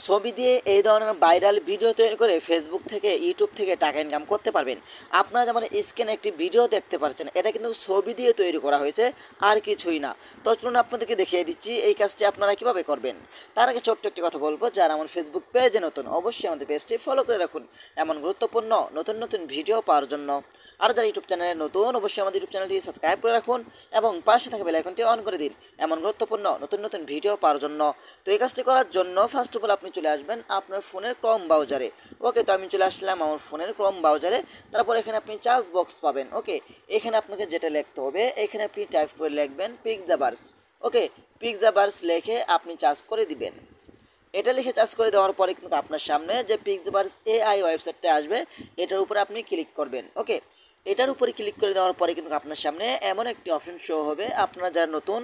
ছবি দিয়ে এই ধরনের ভাইরাল ভিডিও তৈরি করে ফেসবুক থেকে ইউটিউব থেকে টাকা ইনকাম করতে পারবেন। আপনারা যেমন স্ক্রিনে একটি ভিডিও দেখতে পাচ্ছেন, এটা কিন্তু ছবি দিয়ে তৈরি করা হয়েছে, আর কিছুই না। তো চলুন আপনাদেরকে দেখিয়ে দিচ্ছি এই কাজটি আপনারা কিভাবে করবেন। তার আগে ছোট্ট একটি কথা বলবো, যারা আমার ফেসবুক পেজে নতুন অবশ্যই আমাদের পেজটি ফলো করে রাখুন এমন গুরুত্বপূর্ণ নতুন নতুন ভিডিও পাওয়ার জন্য। আর যারা ইউটিউব চ্যানেলে নতুন অবশ্যই আমাদের ইউটিউব চ্যানেলটি সাবস্ক্রাইব করে রাখুন এবং পাশে থাকা বেল আইকনটি অন করে দিন এমন গুরুত্বপূর্ণ নতুন নতুন ভিডিও পাওয়ার জন্য। তো এই কাজটি করার জন্য ফার্স্ট অফ অল আপনি চলে আসবেন আপনার ফোনের ক্রোম ব্রাউজারে। ওকে, তো আমি চলে আসলাম আমার ফোনের ক্রোম ব্রাউজারে। তারপর এখানে আপনি চার্জ বক্স পাবেন। ওকে, এখানে আপনাকে যেটা লিখতে হবে, এখানে আপনি টাইপ করে লিখবেন পিক্সাবার্স। ওকে, পিক্সাবার্স লিখে আপনি চার্জ করে দিবেন। এটা লিখে চার্জ করে দেওয়ার পরে কিন্তু আপনার সামনে যে পিক্সাবার্স এআই ওয়েবসাইটটা আসবে, এটার উপরে আপনি ক্লিক করবেন। ওকে, এটার উপরে ক্লিক করে দেওয়ার পরে কিন্তু আপনার সামনে এমন একটি অপশন শো হবে। আপনারা যারা নতুন,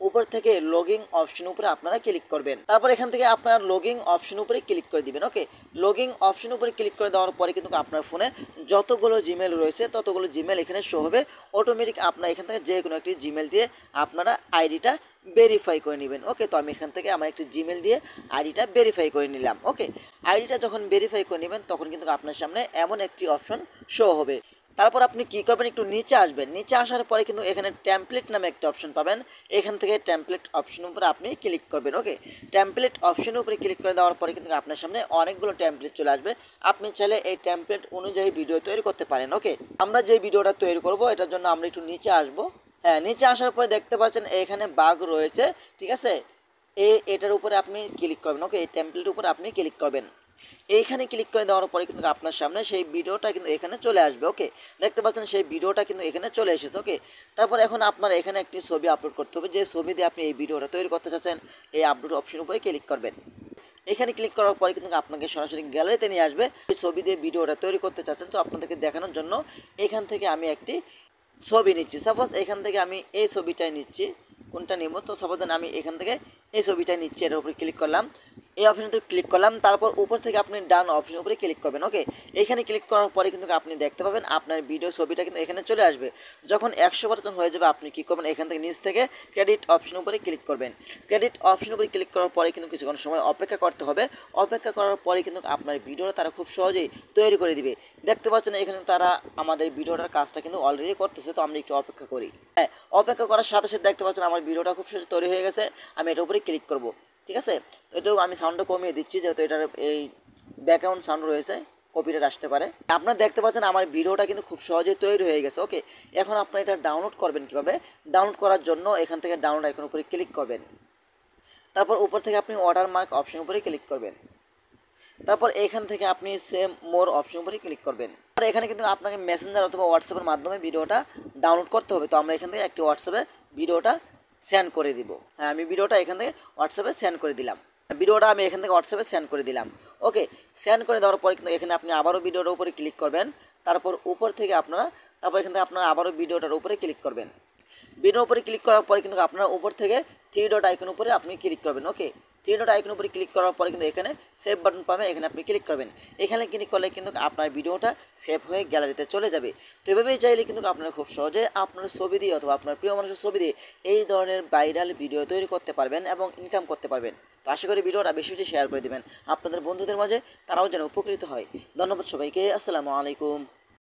উপর থেকে লগিং অপশন উপরে আপনারা ক্লিক করবেন। তারপর এখান থেকে আপনার লগিং অপশন উপরে ক্লিক করে দিবেন। ওকে, লগিং অপশন উপরে ক্লিক করে দেওয়ার পরে কিন্তু আপনার ফোনে যতগুলো জিমেল রয়েছে ততগুলো জিমেল এখানে শো হবে। অটোমেটিক আপনার এখান থেকে যে কোনো একটি জিমেল দিয়ে আপনারা আইডিটা ভেরিফাই করে নেবেন। ওকে, তো আমি এখান থেকে আমার একটি জিমেল দিয়ে আইডিটা ভেরিফাই করে নিলাম। ওকে, আইডিটা যখন ভেরিফাই করে নেবেন তখন কিন্তু আপনার সামনে এমন একটি অপশন শো হবে। তারপর আপনি কী করবেন, একটু নিচে আসবেন। নিচে আসার পরে কিন্তু এখানে টেমপ্লেট নামে একটা অপশন পাবেন। এখান থেকে টেমপ্লেট অপশনের উপরে আপনি ক্লিক করবেন। ওকে, টেমপ্লেট অপশনের উপরে ক্লিক করে দেওয়ার পরে কিন্তু আপনার সামনে অনেকগুলো টেমপ্লেট চলে আসবে। আপনি চাইলে এই টেমপ্লেট অনুযায়ী ভিডিও তৈরি করতে পারেন। ওকে, আমরা যে ভিডিওটা তৈরি করব এটার জন্য আমরা একটু নিচে আসবো। হ্যাঁ, নিচে আসার পরে দেখতে পাচ্ছেন এখানে বাগ রয়েছে, ঠিক আছে। এটার উপরে আপনি ক্লিক করবেন। ওকে, এই টেমপ্লেটের উপরে আপনি ক্লিক করবেন। এইখানে ক্লিক করে দেওয়ার পরে কিন্তু আপনার সামনে সেই ভিডিওটা কিন্তু এখানে চলে আসবে। ওকে, দেখতে পাচ্ছেন সেই ভিডিওটা কিন্তু এখানে চলে এসেছে। ওকে, তারপর এখন আপনার এখানে একটি ছবি আপলোড করতে হবে। যে ছবি দিয়ে আপনি এই ভিডিওটা তৈরি করতে চাচ্ছেন, এই আপলোড অপশন উপরে ক্লিক করবেন। এখানে ক্লিক করার পরে কিন্তু আপনাকে সরাসরি গ্যালারিতে নিয়ে আসবে। এই ছবি দিয়ে ভিডিওটা তৈরি করতে চাচ্ছেন, তো আপনাদেরকে দেখানোর জন্য এখান থেকে আমি একটি ছবি নিচ্ছি। সাপোজ এখান থেকে আমি এই ছবিটাই নিচ্ছি। কোনটা নেব, তো সাপোজ আমি এখান থেকে এই ছবিটাই নিচ্ছি। এর উপরে ক্লিক করলাম, এই অপশনটি ক্লিক করলাম। তারপর উপর থেকে আপনি ডান অপশনের উপরে ক্লিক করবেন। ওকে, এখানে ক্লিক করার পরে কিন্তু আপনি দেখতে পাবেন আপনার ভিডিও ছবিটা কিন্তু এখানে চলে আসবে। যখন 100% হয়ে যাবে আপনি কী করবেন, এখান থেকে নিচ থেকে ক্রেডিট অপশনের উপরে ক্লিক করবেন। ক্রেডিট অপশনের উপরে ক্লিক করার পরে কিন্তু কিছুক্ষণ সময় অপেক্ষা করতে হবে। অপেক্ষা করার পরে কিন্তু আপনার ভিডিওটা তারা খুব সহজেই তৈরি করে দিবে। দেখতে পাচ্ছেন এখানে তারা আমাদের ভিডিওটার কাজটা কিন্তু অলরেডি করতেছে। তো আমরা একটু অপেক্ষা করি। হ্যাঁ, অপেক্ষা করার সাথে সাথে দেখতে পাচ্ছেন আমার ভিডিওটা খুব সহজে তৈরি হয়ে গেছে। আমি এটার উপরে ক্লিক করব, ঠিক আছে। তো এটাও আমি সাউন্ডটা কমিয়ে দিচ্ছি, যেহেতু এটার এই ব্যাকগ্রাউন্ড সাউন্ড রয়েছে, কপিরাইট আসতে পারে। আপনারা দেখতে পাচ্ছেন আমার ভিডিওটা কিন্তু খুব সহজেই তৈরি হয়ে গেছে। ওকে, এখন আপনারা এটা ডাউনলোড করবেন কীভাবে। ডাউনলোড করার জন্য এখান থেকে ডাউনলোড আইকন উপরে ক্লিক করবেন। তারপর উপর থেকে আপনি ওয়াটারমার্ক অপশন উপরে ক্লিক করবেন। তারপর এখান থেকে আপনি সেম মোর অপশন উপরে ক্লিক করবেন। আর এখানে কিন্তু আপনাকে মেসেঞ্জার অথবা হোয়াটসঅ্যাপের মাধ্যমে ভিডিওটা ডাউনলোড করতে হবে। তো আমরা এখান থেকে একটি হোয়াটসঅ্যাপে ভিডিওটা সেন্ড করে দিব। হ্যাঁ, আমি ভিডিওটা এখান থেকে হোয়াটসঅ্যাপে সেন্ড করে দিলাম। ভিডিওটা আমি এখান থেকে হোয়াটসঅ্যাপে সেন্ড করে দিলাম। ওকে, সেন্ড করে দেওয়ার পরে কিন্তু এখানে আপনি আবারও ভিডিওটার উপরে ক্লিক করবেন। তারপর উপর থেকে তারপর এখান থেকে আপনারা আবারও ভিডিওটার উপরে ক্লিক করবেন। ভিডিওর উপরে ক্লিক করার পরে কিন্তু আপনারা উপর থেকে থ্রি ডট আইকন উপরে আপনি ক্লিক করবেন। ওকে, থ্রি ডট আইকন উপরে ক্লিক করার পরে কিন্তু এখানে সেভ বাটন পাবেন, এখানে আপনি ক্লিক করবেন। এখানে ক্লিক করলে কিন্তু আপনার ভিডিওটা সেভ হয়ে গ্যালারিতে চলে যাবে। তো এভাবেই চাইলে কিন্তু আপনারা খুব সহজে আপনার ছবি দিয়ে অথবা আপনার প্রিয় মানুষের ছবি দিয়ে এই ধরনের ভাইরাল ভিডিও তৈরি করতে পারবেন এবং ইনকাম করতে পারবেন। তো আশা করি ভিডিওটা বেশি বেশি শেয়ার করে দেবেন আপনাদের বন্ধুদের মাঝে, তারাও যেন উপকৃত হয়। ধন্যবাদ সবাইকে। আসসালামু আলাইকুম।